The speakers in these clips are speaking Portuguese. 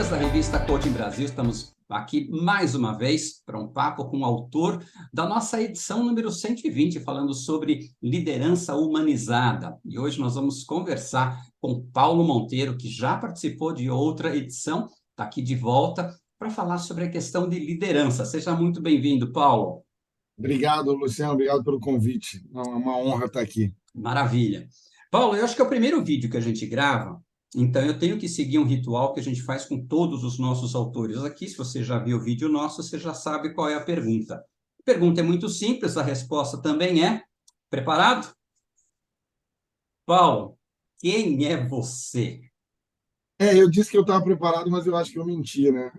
colegas da revista Coaching Brasil, estamos aqui mais uma vez para um papo com o autor da nossa edição número 120, falando sobre liderança humanizada. E hoje nós vamos conversar com Paulo Monteiro, que já participou de outra edição, está aqui de volta para falar sobre a questão de liderança. Seja muito bem-vindo, Paulo. Obrigado, Luciano, obrigado pelo convite. É uma honra estar aqui. Maravilha. Paulo, eu acho que é o primeiro vídeo que a gente grava, então eu tenho que seguir um ritual que a gente faz com todos os nossos autores aqui. Se você já viu o vídeo nosso, você já sabe qual é a pergunta. A pergunta é muito simples, a resposta também é. Preparado? Paulo, quem é você? Eu disse que eu estava preparado, mas eu acho que eu menti, né?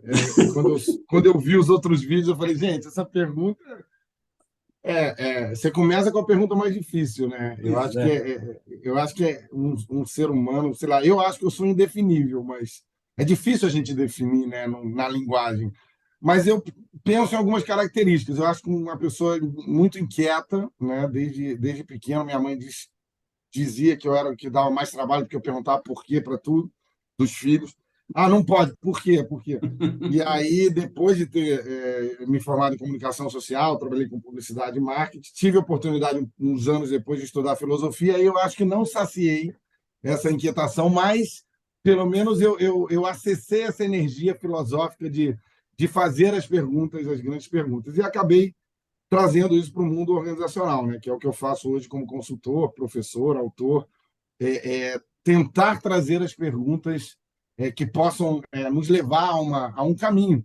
Quando eu vi os outros vídeos, eu falei, gente, essa pergunta... você começa com a pergunta mais difícil, né? Pois é. Eu acho que é um ser humano, sei lá, eu acho que eu sou indefinível, mas é difícil a gente definir, né, na linguagem. Mas eu penso em algumas características. Eu acho que uma pessoa muito inquieta, né? Desde pequeno, minha mãe dizia que eu era o que dava mais trabalho, porque eu perguntava por quê para tudo, dos filhos. Ah, não pode, por quê? Por quê? E aí, depois de ter me formado em comunicação social, trabalhei com publicidade e marketing, tive a oportunidade, uns anos depois, de estudar filosofia, e eu acho que não saciei essa inquietação, mas pelo menos eu acessei essa energia filosófica de fazer as perguntas, as grandes perguntas, e acabei trazendo isso para o mundo organizacional, né? Que é o que eu faço hoje como consultor, professor, autor, tentar trazer as perguntas que possam nos levar a um caminho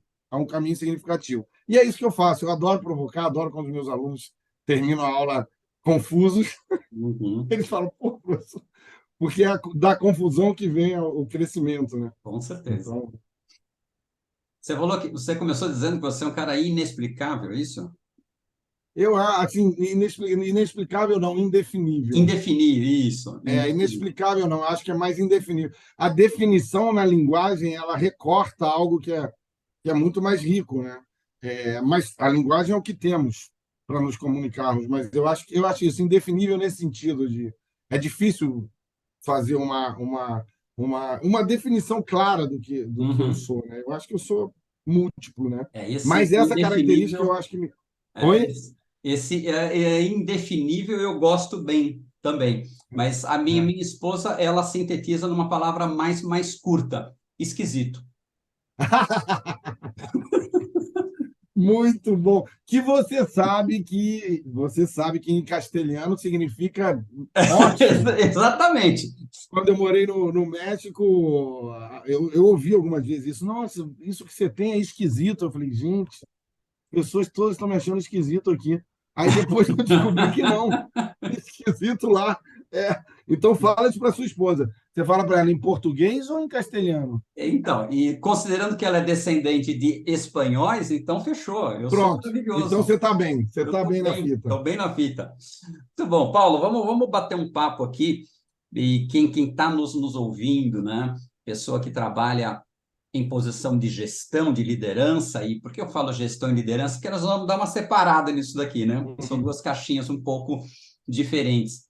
significativo. E é isso que eu faço. Eu adoro provocar, adoro quando os meus alunos terminam a aula confusos. Uhum, Eles falam, pô, professor, porque é da confusão que vem o crescimento, né? com certeza. Então, Você falou que você começou dizendo que você é um cara inexplicável, é isso? assim, inexplicável não, indefinível. Indefinível, isso. Indefinível. Inexplicável não, acho que é mais indefinível. A definição na linguagem, ela recorta algo que é muito mais rico, né? Mas a linguagem é o que temos para nos comunicarmos, mas eu acho isso indefinível nesse sentido de é difícil fazer uma definição clara do que eu Uhum. sou, né? Eu acho que eu sou múltiplo, né? Esse Mas essa característica eu indefinível, acho que me... é, Oi? esse indefinível eu gosto bem também, mas a É. minha esposa, ela sintetiza numa palavra mais curta, esquisito. Muito bom. Que você sabe que em castelhano significa ótimo. Exatamente. Quando eu morei no México, eu ouvi algumas vezes isso. Nossa, isso que você tem é esquisito. Eu falei, gente, pessoas todas estão me achando esquisito aqui. Aí depois eu descobri que não. Esquisito lá. É. Então fala isso para sua esposa. Você fala para ela em português ou em castelhano? Então, e considerando que ela é descendente de espanhóis, então fechou. Eu sou Pronto. Então maravilhoso. você está bem. Você Eu está bem na fita. estou bem na fita. Muito bom, Paulo, vamos bater um papo aqui. E quem está nos ouvindo, né? Pessoa que trabalha em posição de gestão, de liderança, e por que eu falo gestão e liderança? Porque nós vamos dar uma separada nisso daqui, né? São Uhum. duas caixinhas um pouco diferentes.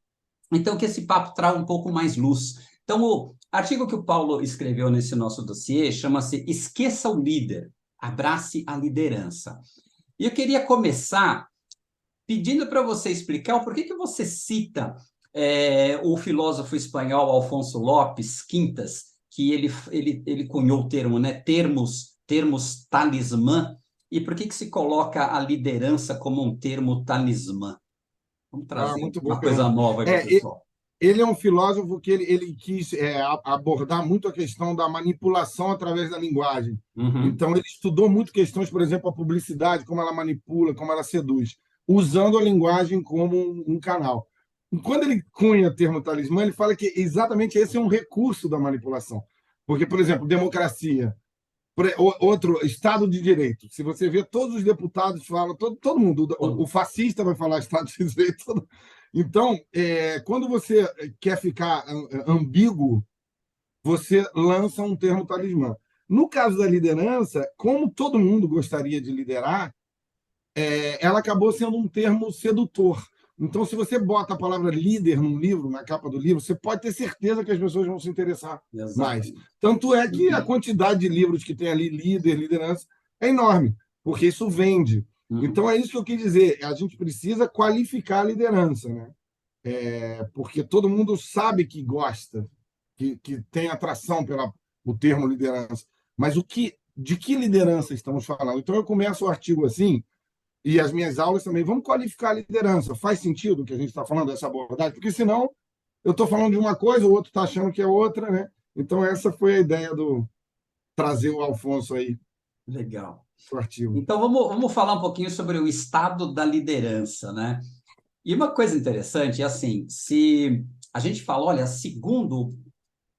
Então, que esse papo traga um pouco mais luz. Então, o artigo que o Paulo escreveu nesse nosso dossiê chama-se Esqueça o Líder, Abrace a Liderança. E eu queria começar pedindo para você explicar o porquê que você cita o filósofo espanhol Alfonso Lopes Quintas, que ele cunhou o termo, né? Termos talismã, e por que se coloca a liderança como um termo talismã? Vamos Ah, trazer muito boa uma coisa pergunta. nova aí para o É, pessoal. ele é um filósofo que ele quis abordar muito a questão da manipulação através da linguagem. Uhum. Então, ele estudou muito questões, por exemplo, a publicidade, como ela manipula, como ela seduz, usando a linguagem como um canal. E quando ele cunha o termo talismã, ele fala que exatamente esse é um recurso da manipulação. Porque, por exemplo, democracia, outro, Estado de Direito. Se você vê, todos os deputados falam, todo mundo, o fascista vai falar Estado de Direito. Então, quando você quer ficar ambíguo, você lança um termo talismã. No caso da liderança, como todo mundo gostaria de liderar, ela acabou sendo um termo sedutor. Então, se você bota a palavra líder num livro, na capa do livro, você pode ter certeza que as pessoas vão se interessar mais. Exatamente. Tanto é que a quantidade de livros que tem ali, líder, liderança, é enorme, porque isso vende. Uhum. Então, é isso que eu quis dizer. A gente precisa qualificar a liderança, né? Porque todo mundo sabe que gosta, que tem atração pelo o termo liderança. Mas de que liderança estamos falando? Então, eu começo o artigo assim, e as minhas aulas também. Vamos qualificar a liderança. Faz sentido o que a gente está falando dessa abordagem? Porque senão eu estou falando de uma coisa, o outro está achando que é outra, né? Então, essa foi a ideia do trazer o Alfonso aí Legal. para o artigo. Então, vamos falar um pouquinho sobre o estado da liderança, né? E uma coisa interessante é assim, se a gente fala, olha, segundo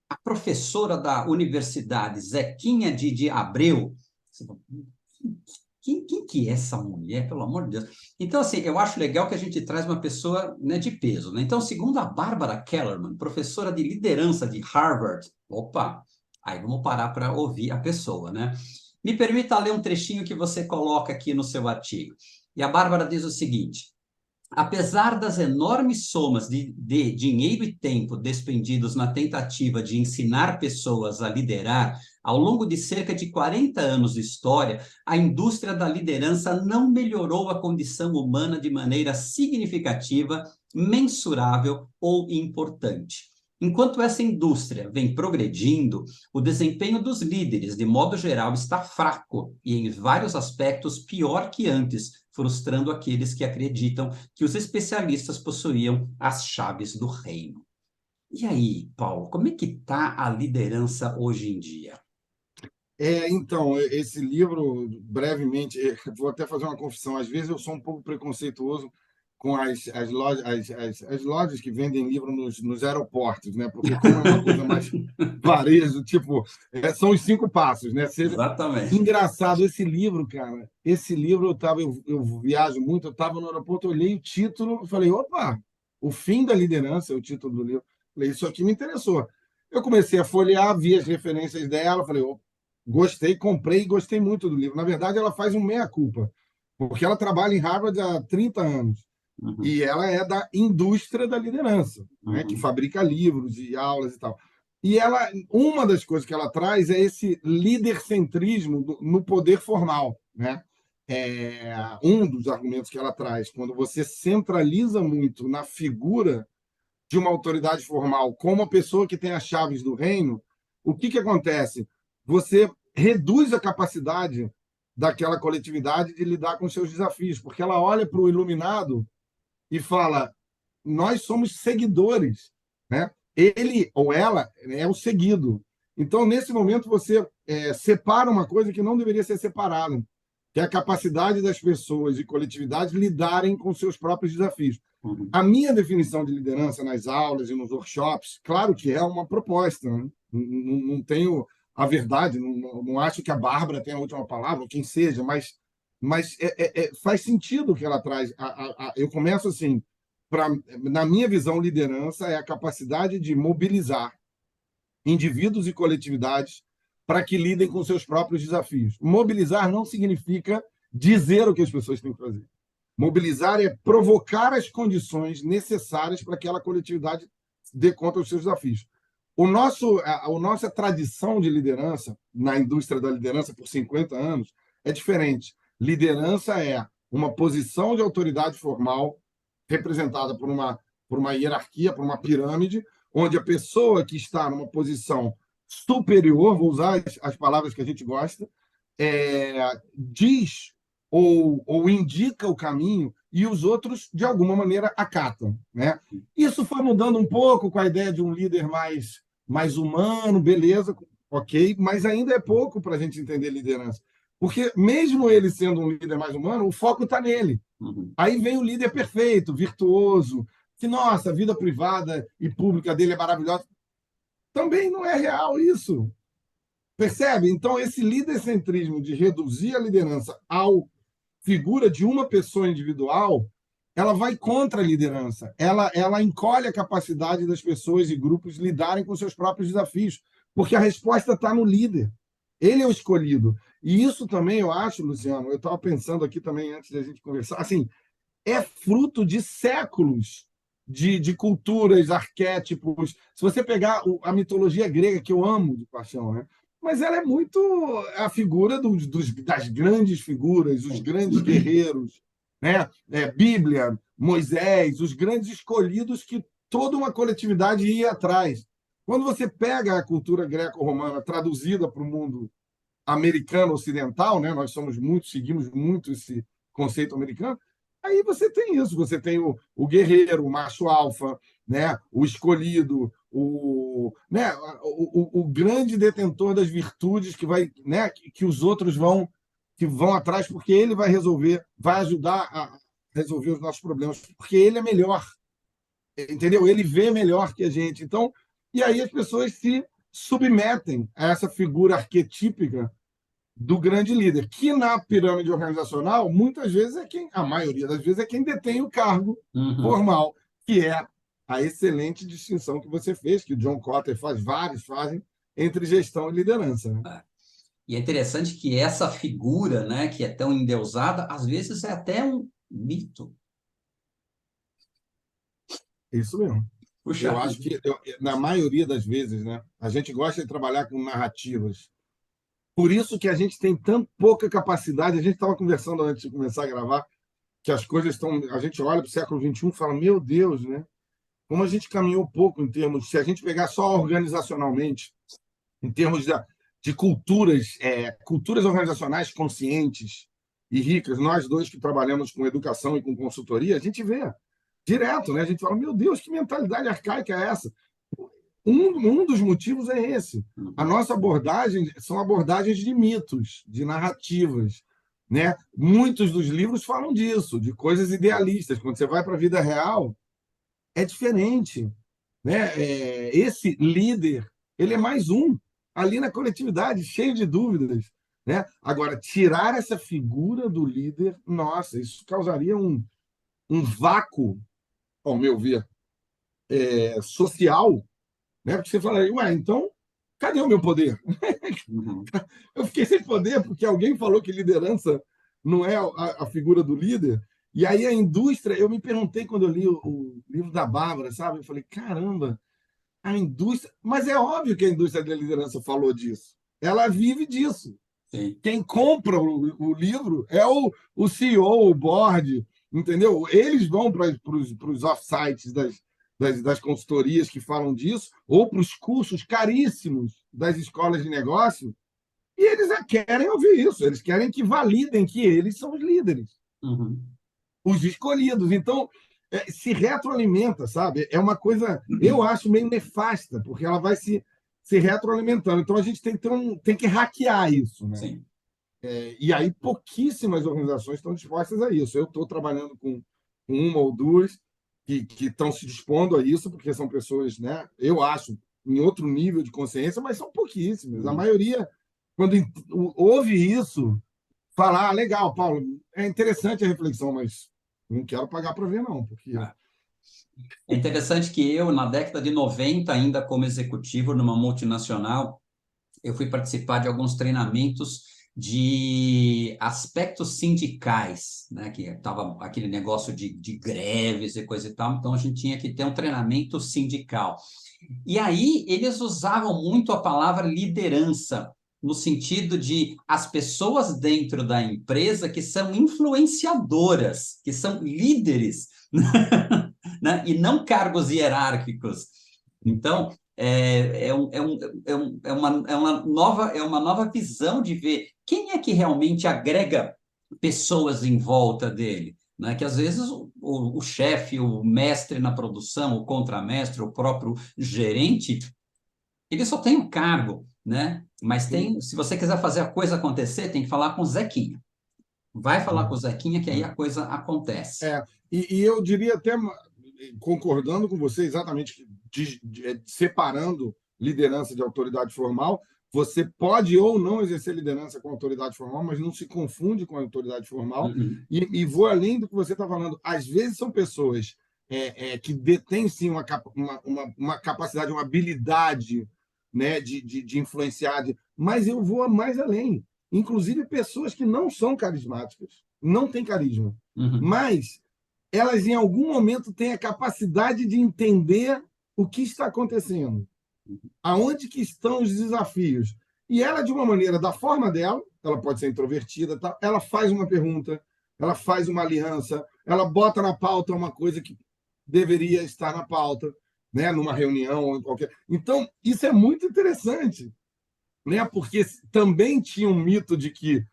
a professora da universidade, Zequinha de Abreu, você fala, quem que é essa mulher, pelo amor de Deus? Então, assim, eu acho legal que a gente traz uma pessoa, né, de peso, né? Então, segundo a Bárbara Kellerman, professora de liderança de Harvard, opa, aí vamos parar para ouvir a pessoa, né? Me permita ler um trechinho que você coloca aqui no seu artigo. E a Bárbara diz o seguinte: apesar das enormes somas de dinheiro e tempo despendidos na tentativa de ensinar pessoas a liderar, ao longo de cerca de 40 anos de história, a indústria da liderança não melhorou a condição humana de maneira significativa, mensurável ou importante. Enquanto essa indústria vem progredindo, o desempenho dos líderes, de modo geral, está fraco e, em vários aspectos, pior que antes, frustrando aqueles que acreditam que os especialistas possuíam as chaves do reino. E aí, Paulo, como é que está a liderança hoje em dia? Então, esse livro, brevemente, vou até fazer uma confissão. Às vezes eu sou um pouco preconceituoso com as lojas que vendem livro nos aeroportos, né? Porque como é uma coisa mais varejo, tipo, são os 5 passos, né? Exatamente. Engraçado, esse livro, cara, esse livro eu viajo muito, eu estava no aeroporto, eu olhei o título, falei, opa, O Fim da Liderança é o título do livro. Falei, isso aqui me interessou. Eu comecei a folhear, vi as referências dela, falei, opa, gostei, comprei e gostei muito do livro. Na verdade, ela faz um meia-culpa, porque ela trabalha em Harvard há 30 anos Uhum, e ela é da indústria da liderança, né, que uhum, fabrica livros e aulas e tal. E uma das coisas que ela traz é esse lídercentrismo no poder formal, né? Um dos argumentos que ela traz, quando você centraliza muito na figura de uma autoridade formal como a pessoa que tem as chaves do reino, o que acontece? Você reduz a capacidade daquela coletividade de lidar com seus desafios, porque ela olha para o iluminado e fala: nós somos seguidores, né? Ele ou ela é o seguido. Então, nesse momento, você separa uma coisa que não deveria ser separada, que é a capacidade das pessoas e coletividades lidarem com seus próprios desafios. uhum. A minha definição de liderança nas aulas e nos workshops, claro que é uma proposta, né? Não tenho a verdade, não acho que a Bárbara tenha a última palavra, ou quem seja, mas faz sentido o que ela traz. Eu começo assim, na minha visão, liderança é a capacidade de mobilizar indivíduos e coletividades para que lidem com seus próprios desafios. Mobilizar não significa dizer o que as pessoas têm que fazer. Mobilizar é provocar as condições necessárias para que aquela coletividade dê conta dos seus desafios. A nossa tradição de liderança, na indústria da liderança por 50 anos, é diferente. Liderança é uma posição de autoridade formal representada por uma hierarquia, por uma pirâmide, onde a pessoa que está numa posição superior, vou usar as palavras que a gente gosta, diz ou indica o caminho e os outros, de alguma maneira, acatam. Né? Isso foi mudando um pouco com a ideia de um líder mais humano, beleza, ok, mas ainda é pouco para a gente entender liderança. Porque, mesmo ele sendo um líder mais humano, o foco está nele. Uhum. Aí vem o líder perfeito, virtuoso, que, nossa, a vida privada e pública dele é maravilhosa. Também não é real isso. Percebe? Então, esse lidercentrismo de reduzir a liderança ao figura de uma pessoa individual, ela vai contra a liderança. Ela encolhe a capacidade das pessoas e grupos lidarem com seus próprios desafios, porque a resposta está no líder. Ele é o escolhido. E isso também, eu acho, Luciano, eu estava pensando aqui também antes da gente conversar, assim, é fruto de séculos de culturas, arquétipos. Se você pegar a mitologia grega, que eu amo de paixão, né? Mas ela é muito a figura das grandes figuras, os grandes guerreiros, né? Bíblia, Moisés, os grandes escolhidos que toda uma coletividade ia atrás. Quando você pega a cultura greco-romana traduzida para o mundo americano ocidental, né? Nós seguimos muito esse conceito americano. Aí você tem isso, você tem o guerreiro, o macho alfa, né? O escolhido, né? O grande detentor das virtudes que vai, né? Que os outros vão atrás porque ele vai ajudar a resolver os nossos problemas, porque ele é melhor, entendeu? Ele vê melhor que a gente. Então, e aí as pessoas se submetem a essa figura arquetípica do grande líder, que na pirâmide organizacional, muitas vezes a maioria das vezes, é quem detém o cargo Uhum. formal, que é a excelente distinção que você fez, que o John Kotter faz, vários fazem, entre gestão e liderança. Né? E é interessante que essa figura, né, que é tão endeusada, às vezes é até um mito. Isso mesmo. Puxa Eu acho vida. que, na maioria das vezes, né, a gente gosta de trabalhar com narrativas. Por isso que a gente tem tão pouca capacidade. A gente estava conversando antes de começar a gravar, que as coisas estão. A gente olha para o século XXI e fala: meu Deus, né? Como a gente caminhou pouco em termos. Se a gente pegar só organizacionalmente, em termos de culturas, culturas organizacionais conscientes e ricas, nós dois que trabalhamos com educação e com consultoria, a gente vê direto, né? A gente fala: meu Deus, que mentalidade arcaica é essa? Um dos motivos é esse. A Uhum. nossa abordagem são abordagens de mitos, de narrativas. Né? Muitos dos livros falam disso, de coisas idealistas. Quando você vai para a vida real, é diferente. Né? Esse líder, ele é mais um, ali na coletividade, cheio de dúvidas. Né? Agora, tirar essa figura do líder, nossa, isso causaria um vácuo, ao meu ver, social, né? Porque você falaria, ué, então, cadê o meu poder? Uhum. Eu fiquei sem poder porque alguém falou que liderança não é a figura do líder. E aí a indústria, eu me perguntei quando eu li o livro da Bárbara, sabe? Eu falei, caramba, a indústria. Mas é óbvio que a indústria da liderança falou disso. Ela vive disso. Sim. Quem compra o livro é o CEO, o board, entendeu? Eles vão para os offsites das consultorias que falam disso, ou para os cursos caríssimos das escolas de negócio, e eles querem ouvir isso, eles querem que validem que eles são os líderes, Uhum. os escolhidos. Então, se retroalimenta, sabe? É uma coisa, eu acho, meio nefasta, porque ela vai se retroalimentando. Então, a gente tem que hackear isso, né? Sim. E aí pouquíssimas organizações estão dispostas a isso. Eu estou trabalhando com uma ou duas que estão se dispondo a isso, porque são pessoas, né, eu acho, em outro nível de consciência, mas são pouquíssimas. A Uhum. maioria, quando ouve isso, fala: ah, legal, Paulo, é interessante a reflexão, mas não quero pagar para ver, não, porque. Ah. É interessante que eu, na década de 90, ainda como executivo numa multinacional, eu fui participar de alguns treinamentos de aspectos sindicais, né? Que estava aquele negócio de greves e coisa e tal, então a gente tinha que ter um treinamento sindical. E aí eles usavam muito a palavra liderança, no sentido de as pessoas dentro da empresa que são influenciadoras, que são líderes, né? E não cargos hierárquicos. Então, é uma nova visão de ver quem é que realmente agrega pessoas em volta dele. Né? Que às vezes o chefe, o mestre na produção, o contramestre, o próprio gerente, ele só tem um cargo, né? Mas tem, se você quiser fazer a coisa acontecer, tem que falar com o Zequinha. Vai falar com o Zequinha que aí a coisa acontece. E eu diria até, concordando com você, exatamente, separando liderança de autoridade formal, você pode ou não exercer liderança com autoridade formal, mas não se confunde com a autoridade formal. Uhum. E vou além do que você está falando. Às vezes são pessoas que detêm, sim, uma capacidade, uma habilidade, né, de influenciar, mas eu vou mais além. Inclusive pessoas que não são carismáticas, não têm carisma, Uhum. mas elas em algum momento têm a capacidade de entender o que está acontecendo, aonde que estão os desafios. E ela, de uma maneira, da forma dela, ela pode ser introvertida, tá? Ela faz uma pergunta, ela faz uma aliança, ela bota na pauta uma coisa que deveria estar na pauta, né? Numa reunião ou em qualquer. Então, isso é muito interessante, né? Porque também tinha um mito de que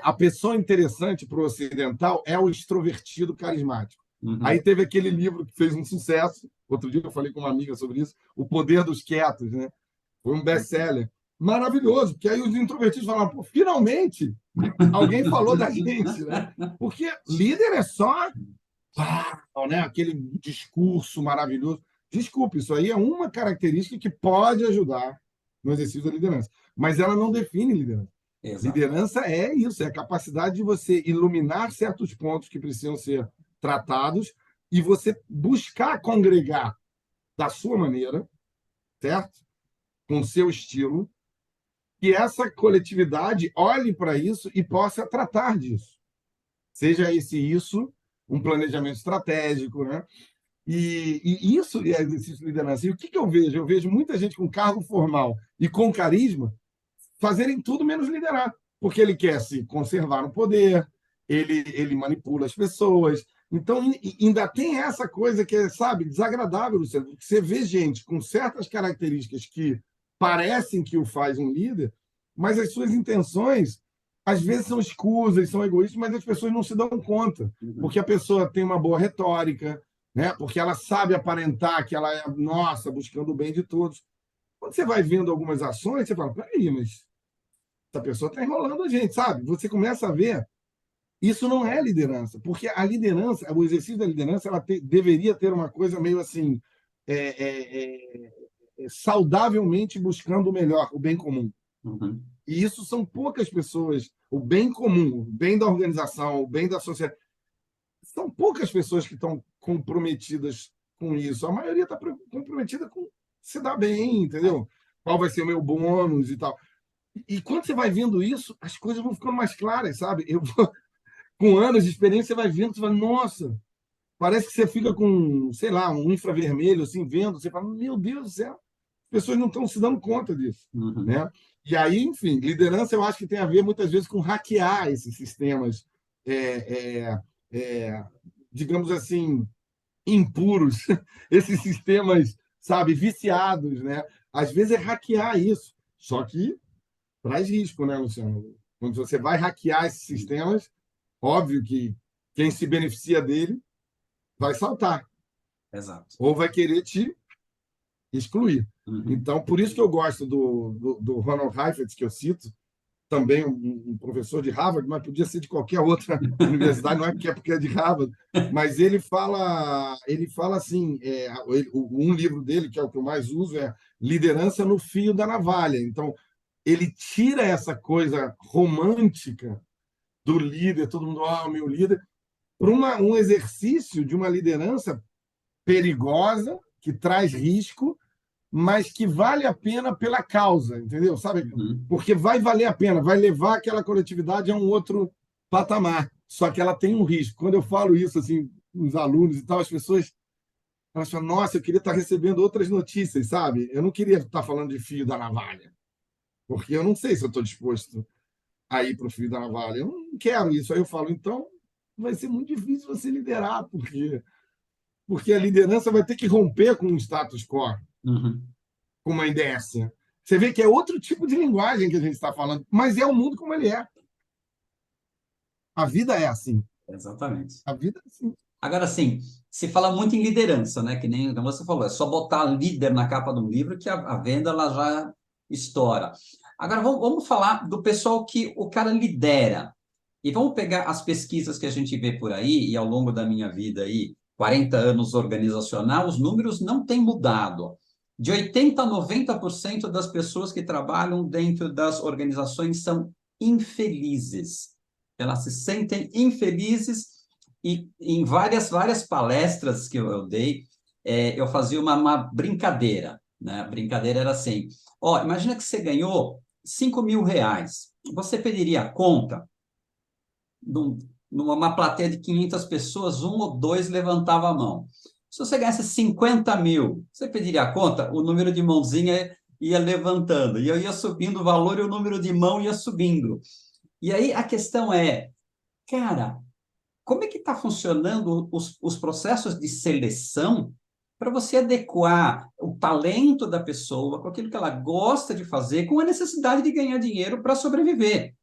a pessoa interessante para o ocidental é o extrovertido carismático. Aí Uhum. teve aquele livro que fez um sucesso. Outro dia eu falei com uma amiga sobre isso, O Poder dos Quietos, né? Foi um best-seller. Maravilhoso, porque aí os introvertidos falaram, pô, finalmente alguém falou da gente, né? Porque líder é só né? Aquele discurso maravilhoso. Desculpe, isso aí é uma característica que pode ajudar no exercício da liderança, mas ela não define liderança. Exato. Liderança é isso, é a capacidade de você iluminar certos pontos que precisam ser tratados e você buscar congregar da sua maneira, certo? Com o seu estilo, que essa coletividade olhe para isso e possa tratar disso. Seja isso um planejamento estratégico, né? E isso é exercício de liderança. E o que eu vejo? Eu vejo muita gente com cargo formal e com carisma fazerem tudo menos liderar, porque ele quer se conservar no poder, ele manipula as pessoas. Então, ainda tem essa coisa que é, sabe, desagradável, Luciano. Você vê gente com certas características que parecem que o faz um líder, mas as suas intenções, às vezes, são escusas, são egoístas, mas as pessoas não se dão conta, Uhum. porque a pessoa tem uma boa retórica, né? Porque ela sabe aparentar que ela é, nossa, buscando o bem de todos. Quando você vai vendo algumas ações, você fala, peraí, mas essa pessoa está enrolando a gente, sabe? Você começa a ver, isso não é liderança, porque a liderança, o exercício da liderança, deveria ter uma coisa meio assim, é, é, saudavelmente buscando o melhor, o bem comum. Uhum. E isso são poucas pessoas, o bem comum, o bem da organização, o bem da sociedade. São poucas pessoas que estão comprometidas com isso. A maioria está comprometida com se dar bem, entendeu? Qual vai ser o meu bônus e tal. E quando você vai vendo isso, as coisas vão ficando mais claras, sabe? Com anos de experiência, você vai vendo, você fala, nossa, parece que você fica com, sei lá, um infravermelho, assim, vendo, você fala, meu Deus do céu, as pessoas não estão se dando conta disso, Uhum. né? E aí, enfim, liderança eu acho que tem a ver muitas vezes com hackear esses sistemas, é, é, é, digamos assim, impuros, esses sistemas, sabe, viciados, né? Às vezes é hackear isso, só que traz risco, né, Luciano? Quando você vai hackear esses sistemas, óbvio que quem se beneficia dele vai saltar Exato. ou vai querer te excluir. Uhum. Então, por isso que eu gosto do Ronald Heifetz, que eu cito, também um professor de Harvard, mas podia ser de qualquer outra universidade, não é porque é de Harvard, mas ele fala assim, um livro dele, que é o que eu mais uso, é Liderança no Fio da Navalha. Então, ele tira essa coisa romântica do líder, todo mundo, meu líder, para um exercício de uma liderança perigosa, que traz risco, mas que vale a pena pela causa, entendeu? Sabe? Uhum. Porque vai valer a pena, vai levar aquela coletividade a um outro patamar. Só que ela tem um risco. Quando eu falo isso assim, os alunos e tal, as pessoas elas falam, nossa, eu queria estar recebendo outras notícias, sabe? Eu não queria estar falando de fio da navalha, porque eu não sei se eu estou disposto a ir para o fio da navalha. Eu não quero isso. Aí eu falo, então vai ser muito difícil você liderar, porque a liderança vai ter que romper com o status quo, Uhum. com uma inércia. Você vê que é outro tipo de linguagem que a gente está falando, mas é o mundo como ele é. A vida é assim. Exatamente. A vida é assim. Agora, sim, se fala muito em liderança, né? Que nem você falou, é só botar líder na capa de um livro que a venda ela já estoura. Agora, vamos falar do pessoal que o cara lidera. E vamos pegar as pesquisas que a gente vê por aí, e ao longo da minha vida aí, 40 anos organizacional, os números não têm mudado. De 80% a 90% das pessoas que trabalham dentro das organizações são infelizes. Elas se sentem infelizes e em várias palestras que eu dei, eu fazia uma brincadeira, né? A brincadeira era assim, imagina que você ganhou R$ 5.000. Você pediria a conta? Não, numa plateia de 500 pessoas, um ou dois levantava a mão. Se você ganhasse 50 mil, você pediria a conta? O número de mãozinha ia levantando, e eu ia subindo o valor e o número de mão ia subindo. E aí a questão é, cara, como é que está funcionando os processos de seleção para você adequar o talento da pessoa com aquilo que ela gosta de fazer, com a necessidade de ganhar dinheiro para sobreviver?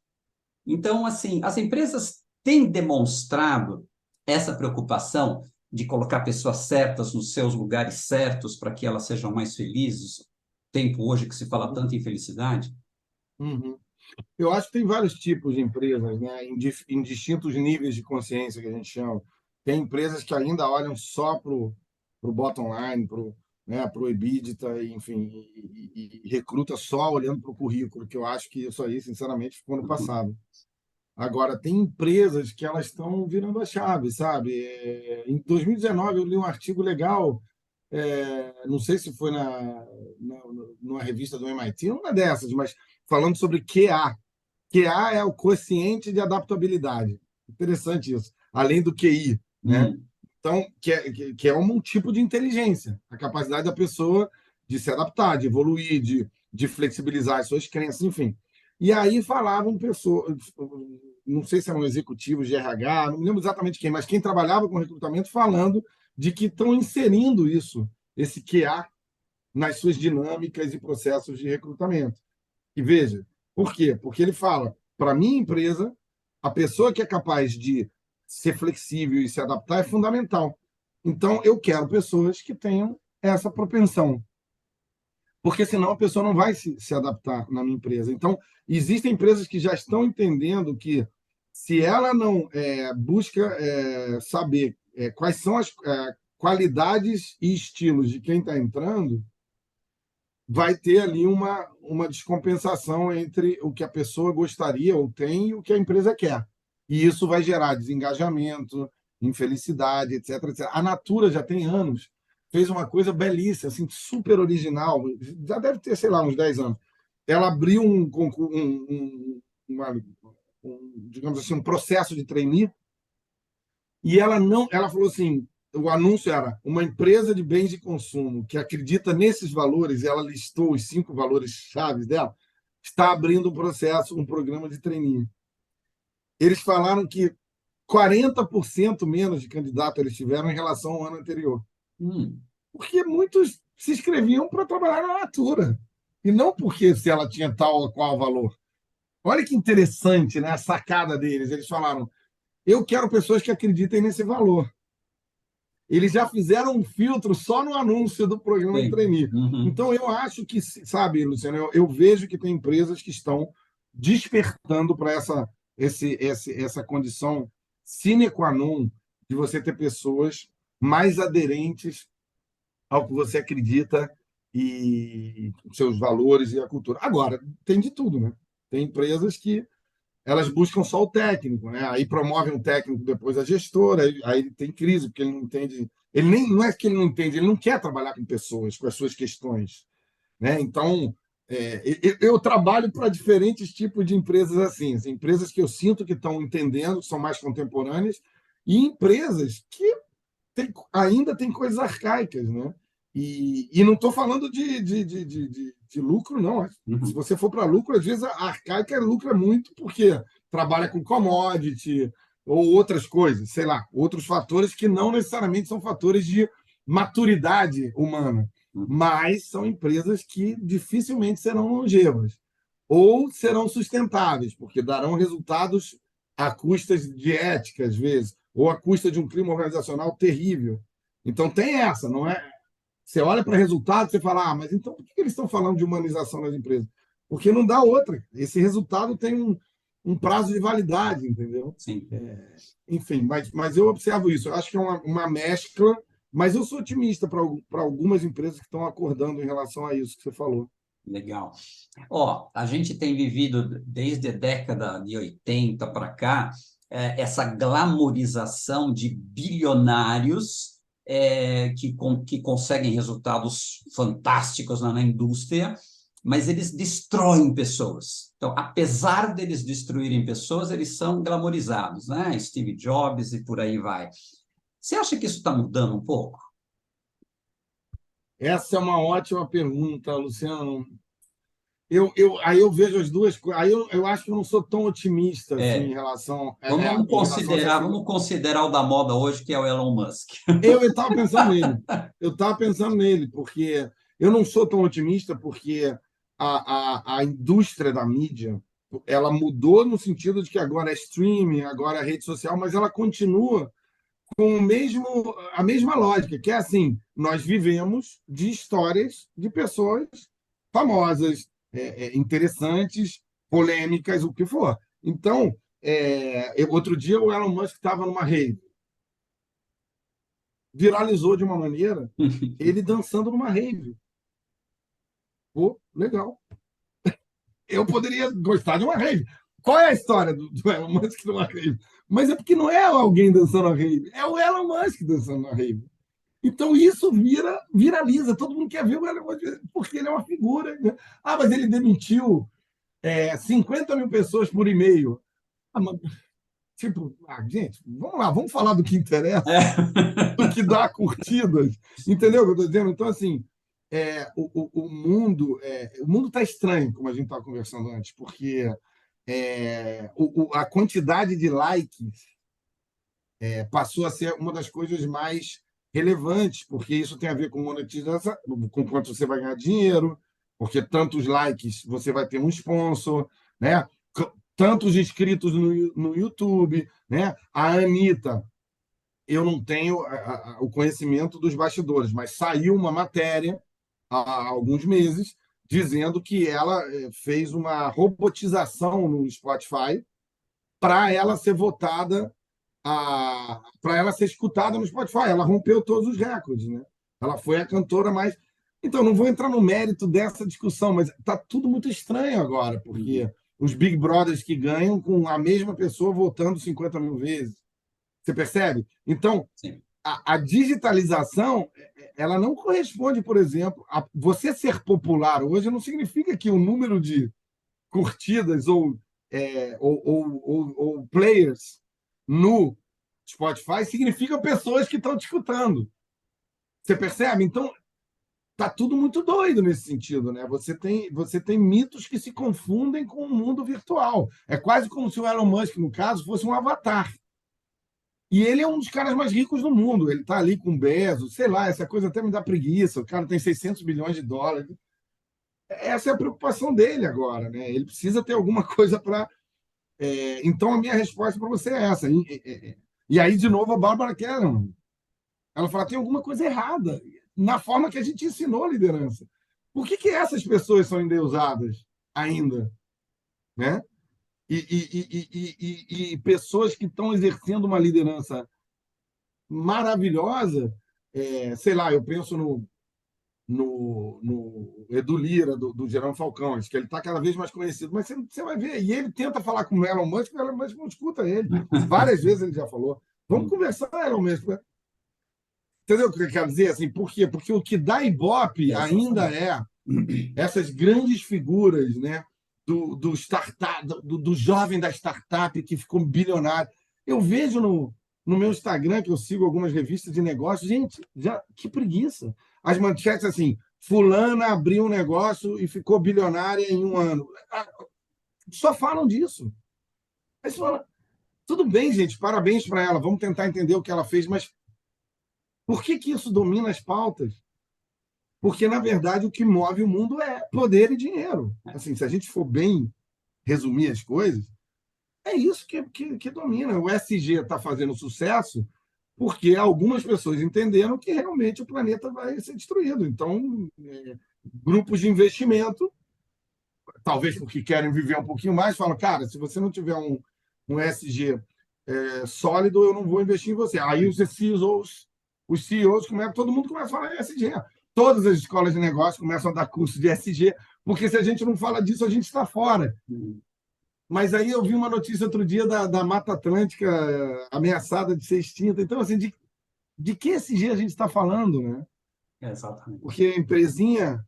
Então, assim, as empresas têm demonstrado essa preocupação de colocar pessoas certas nos seus lugares certos para que elas sejam mais felizes. Tempo hoje que se fala tanto em felicidade. Uhum. Eu acho que tem vários tipos de empresas, né, em distintos níveis de consciência que a gente chama. Tem empresas que ainda olham só para o bottom line, pro EBITDA, enfim, e recruta só olhando para o currículo, que eu acho que isso aí, sinceramente, ficou no passado. Agora, tem empresas que elas estão virando a chave, sabe? Em 2019, eu li um artigo legal, não sei se foi numa revista do MIT, uma dessas, mas falando sobre QA. QA é o quociente de adaptabilidade. Interessante isso. Além do QI, né? Hum, Então, que é um tipo de inteligência, a capacidade da pessoa de se adaptar, de evoluir, de flexibilizar as suas crenças, enfim. E aí falavam pessoas, não sei se eram executivos de RH, não me lembro exatamente quem, mas quem trabalhava com recrutamento falando de que estão inserindo isso, esse QA, nas suas dinâmicas e processos de recrutamento. E veja, por quê? Porque ele fala, para a minha empresa, a pessoa que é capaz de ser flexível e se adaptar é fundamental. Então, eu quero pessoas que tenham essa propensão, porque senão a pessoa não vai se adaptar na minha empresa. Então, existem empresas que já estão entendendo que se ela não busca saber quais são as qualidades e estilos de quem está entrando, vai ter ali uma descompensação entre o que a pessoa gostaria ou tem e o que a empresa quer. E isso vai gerar desengajamento, infelicidade, etc, etc. A Natura já tem anos, fez uma coisa belíssima, assim, super original, já deve ter, sei lá, uns 10 anos. Ela abriu um concurso, digamos assim, um processo de trainee, e ela falou assim, o anúncio era uma empresa de bens de consumo que acredita nesses valores, e ela listou os 5 valores chaves dela, está abrindo um processo, um programa de trainee. Eles falaram que 40% menos de candidato eles tiveram em relação ao ano anterior. hum, Porque muitos se inscreviam para trabalhar na Natura, e não porque se ela tinha tal ou qual valor. Olha que interessante, né, a sacada deles. Eles falaram, eu quero pessoas que acreditem nesse valor. Eles já fizeram um filtro só no anúncio do programa de bem, trainee. uhum, Então, eu acho que, sabe, Luciano, eu vejo que tem empresas que estão despertando para essa condição sine qua non de você ter pessoas mais aderentes ao que você acredita e seus valores e a cultura. Agora, tem de tudo, né? Tem empresas que elas buscam só o técnico, né? Aí promovem o técnico depois a gestora, aí ele tem crise, porque ele não entende. Ele nem não é que ele não entende, ele não quer trabalhar com pessoas, com as suas questões, né? Então, eu trabalho para diferentes tipos de empresas assim, empresas que eu sinto que estão entendendo, que são mais contemporâneas, e empresas que ainda têm coisas arcaicas, né? E não estou falando de lucro, não. Se uhum, você for para lucro, às vezes a arcaica lucra muito porque trabalha com commodity ou outras coisas, sei lá, outros fatores que não necessariamente são fatores de maturidade humana, uhum, mas são empresas que dificilmente serão longevas ou serão sustentáveis, porque darão resultados à custa de ética, às vezes, ou à custa de um clima organizacional terrível. Então tem essa, não é? Você olha para o resultado, você fala, mas então por que eles estão falando de humanização nas empresas? Porque não dá outra. Esse resultado tem um prazo de validade, entendeu? sim. Enfim, mas eu observo isso. Eu acho que é uma mescla, mas eu sou otimista para algumas empresas que estão acordando em relação a isso que você falou. Legal. Ó, a gente tem vivido desde a década de 80 para cá, essa glamorização de bilionários que conseguem resultados fantásticos na indústria, mas eles destroem pessoas. Então, apesar deles destruírem pessoas, eles são glamorizados, né? Steve Jobs e por aí vai. Você acha que isso está mudando um pouco? Essa é uma ótima pergunta, Luciano. Aí eu vejo as duas coisas. Aí eu acho que eu não sou tão otimista assim, É, em relação a essa vamos considerar o da moda hoje, que é o Elon Musk. Eu estava pensando nele. Eu estava pensando nele, porque eu não sou tão otimista, porque a indústria da mídia ela mudou no sentido de que agora é streaming, agora é rede social, mas ela continua com a mesma lógica, que é assim: nós vivemos de histórias de pessoas famosas, interessantes, polêmicas, o que for. Então, outro dia o Elon Musk estava numa rave, viralizou de uma maneira ele dançando numa rave. Pô, legal. Eu poderia gostar de uma rave. Qual é a história do Elon Musk numa rave? Mas é porque não é alguém dançando na rave, é o Elon Musk dançando na rave. Então isso viraliza, todo mundo quer ver o Elon Musk, porque ele é uma figura. Né? Ah, mas ele demitiu 50 mil pessoas por e-mail. Ah, mas, tipo, gente, vamos lá, vamos falar do que interessa, do que dá curtidas. Entendeu o que eu estou dizendo? Então, assim, o mundo está estranho, como a gente estava conversando antes, porque a quantidade de likes passou a ser uma das coisas mais relevantes, porque isso tem a ver com monetização, com quanto você vai ganhar dinheiro, porque tantos likes você vai ter um sponsor, né? Tantos inscritos no YouTube, né? A Anitta, eu não tenho o conhecimento dos bastidores, mas saiu uma matéria há alguns meses dizendo que ela fez uma robotização no Spotify para ela ser votada, para ela ser escutada no Spotify. Ela rompeu todos os recordes, né? Ela foi a cantora mais. Então, não vou entrar no mérito dessa discussão, mas está tudo muito estranho agora, porque os Big Brothers que ganham com a mesma pessoa votando 50 mil vezes. Você percebe? Então, Sim. a digitalização ela não corresponde, por exemplo, a você ser popular hoje não significa que o número de curtidas ou players no Spotify significa pessoas que estão te escutando. Você percebe? Então, tá tudo muito doido nesse sentido, né? Você tem mitos que se confundem com o mundo virtual. É quase como se o Elon Musk, no caso, fosse um avatar. E ele é um dos caras mais ricos do mundo. Ele está ali com Bezos, sei lá, essa coisa até me dá preguiça. O cara tem 600 bilhões de dólares. Essa é a preocupação dele agora, né? Ele precisa ter alguma coisa para. Então, a minha resposta para você é essa. E aí, de novo, a Bárbara Kellerman. Ela fala: tem alguma coisa errada na forma que a gente ensinou a liderança. Por que essas pessoas são endeusadas ainda? Né? E pessoas que estão exercendo uma liderança maravilhosa, sei lá, eu penso no Edu Lira, do Gerão Falcão, acho que ele está cada vez mais conhecido, mas você vai ver, e ele tenta falar com o Elon Musk não escuta ele. Várias vezes ele já falou. Vamos conversar, Elon Musk. Entendeu o que eu quero dizer? Assim, por quê? Porque o que dá Ibope ainda é essas grandes figuras, né? Do startup, do jovem da startup que ficou bilionário. Eu vejo no meu Instagram, que eu sigo algumas revistas de negócios, gente, que preguiça. As manchetes assim: fulana abriu um negócio e ficou bilionária em um ano. Só falam disso. Aí você fala: tudo bem, gente, parabéns para ela, vamos tentar entender o que ela fez, mas por que isso domina as pautas? Porque, na verdade, o que move o mundo é poder e dinheiro. Assim, se a gente for bem resumir as coisas, é isso que domina. O SG está fazendo sucesso porque algumas pessoas entenderam que realmente o planeta vai ser destruído. Então, grupos de investimento, talvez porque querem viver um pouquinho mais, falam: cara, se você não tiver um SG sólido, eu não vou investir em você. Aí os CEOs começam, todo mundo começa a falar em SG. Todas as escolas de negócio começam a dar curso de SG, porque se a gente não fala disso, a gente está fora. Mas aí eu vi uma notícia outro dia da Mata Atlântica ameaçada de ser extinta. Então, assim, de que SG a gente está falando, né? Exatamente. Porque a empresinha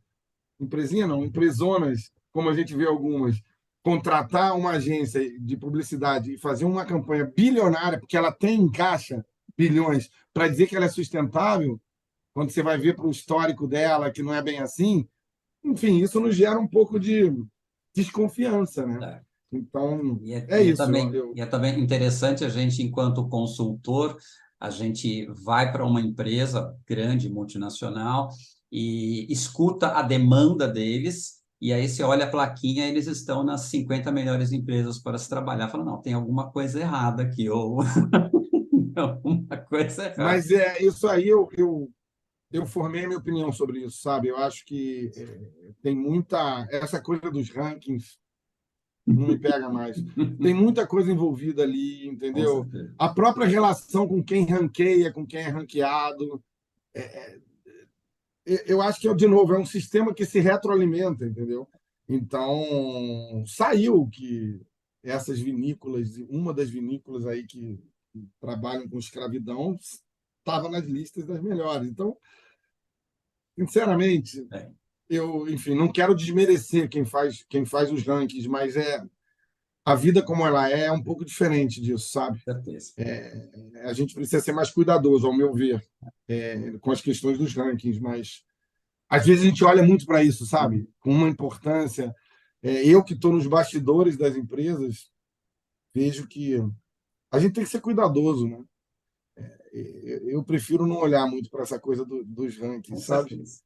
empresinha não, empresonas, como a gente vê algumas, contratar uma agência de publicidade e fazer uma campanha bilionária, porque ela tem em caixa bilhões, para dizer que ela é sustentável, quando você vai ver para o histórico dela, que não é bem assim, enfim, isso nos gera um pouco de desconfiança, né? É. Então, E é, é e é isso. também, e é também interessante a gente, enquanto consultor, a gente vai para uma empresa grande, multinacional, e escuta a demanda deles, e aí você olha a plaquinha, eles estão nas 50 melhores empresas para se trabalhar. Fala, não, tem alguma coisa errada aqui, ou alguma coisa errada. Mas isso aí eu formei a minha opinião sobre isso, sabe? Eu acho que tem muita. Essa coisa dos rankings não me pega mais. Tem muita coisa envolvida ali, Com entendeu? certeza. A própria relação com quem ranqueia, com quem é ranqueado. Eu acho que, de novo, é um sistema que se retroalimenta, entendeu? Então, saiu que essas vinícolas, uma das vinícolas aí que trabalham com escravidão, estava nas listas das melhores. Então, sinceramente, É, eu, enfim, não quero desmerecer quem faz os rankings, mas a vida como ela é um pouco diferente disso, sabe? com certeza. A gente precisa ser mais cuidadoso, ao meu ver, com as questões dos rankings, mas às vezes a gente olha muito para isso, sabe? Com uma importância. Eu que estou nos bastidores das empresas, vejo que a gente tem que ser cuidadoso, né? Eu prefiro não olhar muito para essa coisa dos Com rankings, sabe? certeza.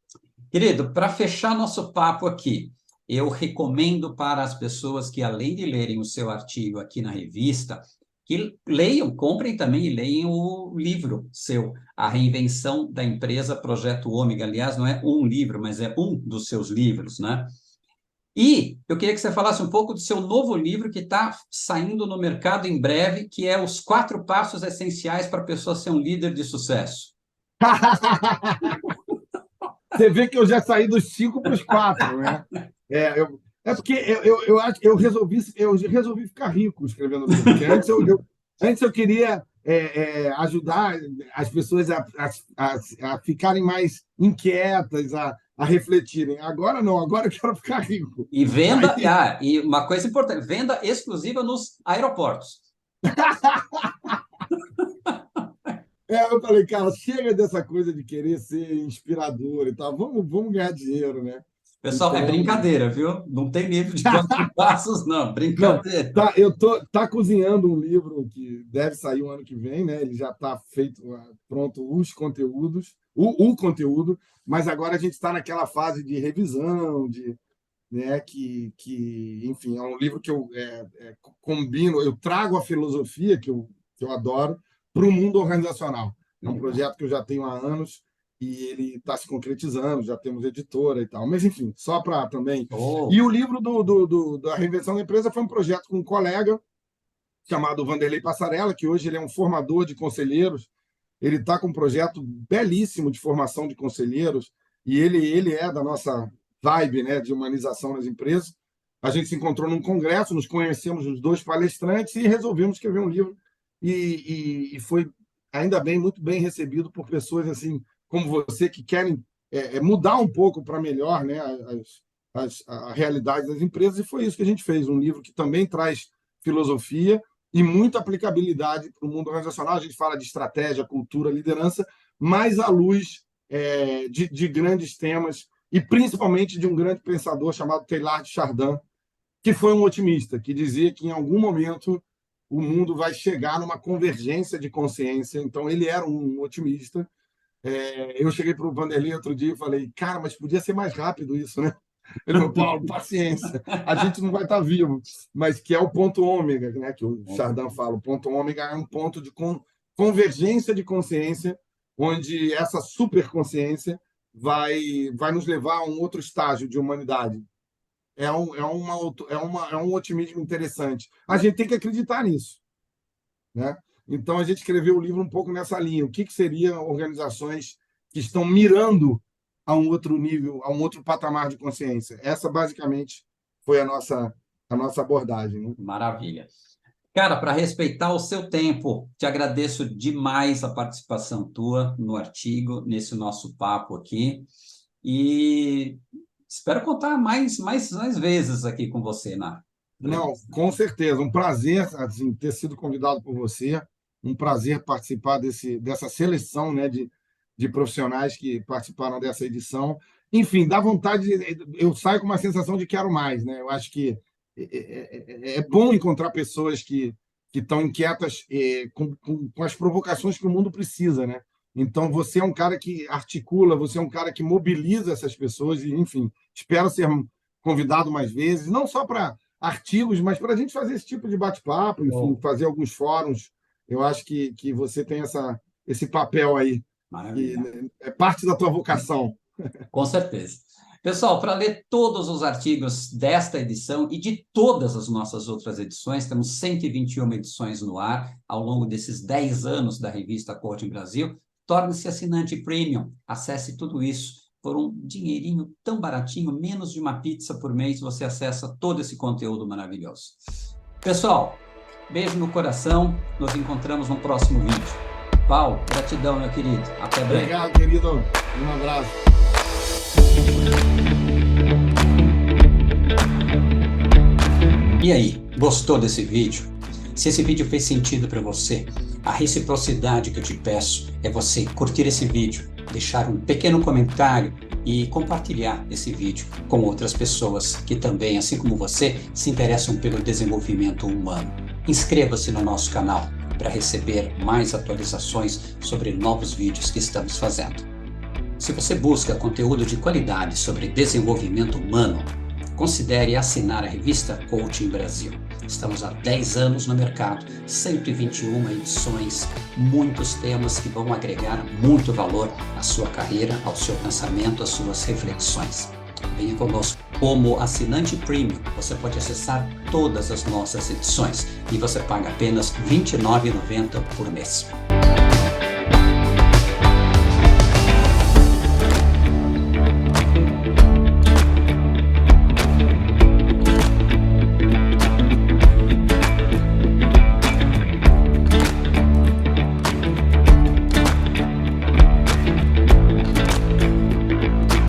Querido, para fechar nosso papo aqui, eu recomendo para as pessoas que, além de lerem o seu artigo aqui na revista, que leiam, comprem também e leiam o livro seu, A Reinvenção da Empresa Projeto Ômega. Aliás, não é um livro, mas é um dos seus livros, né? E eu queria que você falasse um pouco do seu novo livro que está saindo no mercado em breve, que é Os Quatro Passos Essenciais para a Pessoa Ser um Líder de Sucesso. Você vê que eu já saí dos 5 para os 4, né? É porque eu acho que eu resolvi ficar rico escrevendo livro. Porque antes eu queria ajudar as pessoas a ficarem mais inquietas, a refletirem. Agora não, agora eu quero ficar rico. E venda, Aí, e uma coisa importante, venda exclusiva nos aeroportos. eu falei, cara, chega dessa coisa de querer ser inspirador e tal. Vamos ganhar dinheiro, né? Pessoal, é Então, brincadeira, viu? Não tem nível de quatro passos, não, não, brincadeira. tá cozinhando um livro que deve sair o ano que vem, né? Ele já está feito, pronto, os conteúdos, o conteúdo, mas agora a gente está naquela fase de revisão, né? Enfim, é um livro que eu combino, eu trago a filosofia que eu adoro para o mundo organizacional. É um Legal. projeto que eu já tenho há anos e ele está se concretizando, já temos editora e tal. Mas, enfim, só para também. E Oh, o livro da Reinvenção da Empresa foi um projeto com um colega chamado Vanderlei Passarella, que hoje ele é um formador de conselheiros. Ele está com um projeto belíssimo de formação de conselheiros e ele é da nossa vibe, né, de humanização nas empresas. A gente se encontrou num congresso, nos conhecemos os dois palestrantes e resolvemos escrever um livro. E foi, ainda bem, muito bem recebido por pessoas assim como você que querem mudar um pouco para melhor, né, a realidade das empresas. E foi isso que a gente fez, um livro que também traz filosofia e muita aplicabilidade para o mundo organizacional. A gente fala de estratégia, cultura, liderança, mais à luz de grandes temas e principalmente de um grande pensador chamado Teilhard de Chardin, que foi um otimista, que dizia que em algum momento o mundo vai chegar numa convergência de consciência. Então, ele era um otimista. Eu cheguei para o Vanderlei outro dia e falei, cara, mas podia ser mais rápido isso, né? Ele falou, Paulo, paciência, a gente não vai estar vivo, mas que é o ponto ômega, né? Que o com Chardin certeza. fala, o ponto ômega é um ponto de convergência de consciência, onde essa superconsciência vai nos levar a um outro estágio de humanidade. É um otimismo interessante. A gente tem que acreditar nisso, né? Então, a gente escreveu o livro um pouco nessa linha. O que seriam organizações que estão mirando a um outro nível, a um outro patamar de consciência? Essa, basicamente, foi a nossa abordagem, né? Maravilha. Cara, para respeitar o seu tempo, te agradeço demais a participação tua no artigo, nesse nosso papo aqui. E espero contar mais vezes aqui com você, Não, com certeza. Um prazer assim, ter sido convidado por você. Um prazer participar dessa seleção, né, de profissionais que participaram dessa edição. Enfim, dá vontade. Eu saio com uma sensação de quero mais, né? Eu acho que é bom encontrar pessoas que estão inquietas com as provocações que o mundo precisa, né? Então, você é um cara que articula, você é um cara que mobiliza essas pessoas, e, enfim, espero ser convidado mais vezes, não só para artigos, mas para a gente fazer esse tipo de bate-papo, enfim, fazer alguns fóruns. Eu acho que você tem esse papel aí, que Maravilha. é parte da tua vocação. Com certeza. Pessoal, para ler todos os artigos desta edição e de todas as nossas outras edições, temos 121 edições no ar ao longo desses 10 anos da revista Coaching Brasil. Torne-se assinante premium, acesse tudo isso por um dinheirinho tão baratinho, menos de uma pizza por mês, você acessa todo esse conteúdo maravilhoso. Pessoal, beijo no coração, nos encontramos no próximo vídeo. Paulo, gratidão, meu querido. Até breve. Obrigado, querido. Um abraço. E aí, gostou desse vídeo? Se esse vídeo fez sentido para você, a reciprocidade que eu te peço é você curtir esse vídeo, deixar um pequeno comentário e compartilhar esse vídeo com outras pessoas que também, assim como você, se interessam pelo desenvolvimento humano. Inscreva-se no nosso canal para receber mais atualizações sobre novos vídeos que estamos fazendo. Se você busca conteúdo de qualidade sobre desenvolvimento humano, considere assinar a revista Coaching Brasil. Estamos há 10 anos no mercado, 121 edições, muitos temas que vão agregar muito valor à sua carreira, ao seu pensamento, às suas reflexões. Venha conosco. Como assinante premium, você pode acessar todas as nossas edições e você paga apenas R$ 29,90 por mês.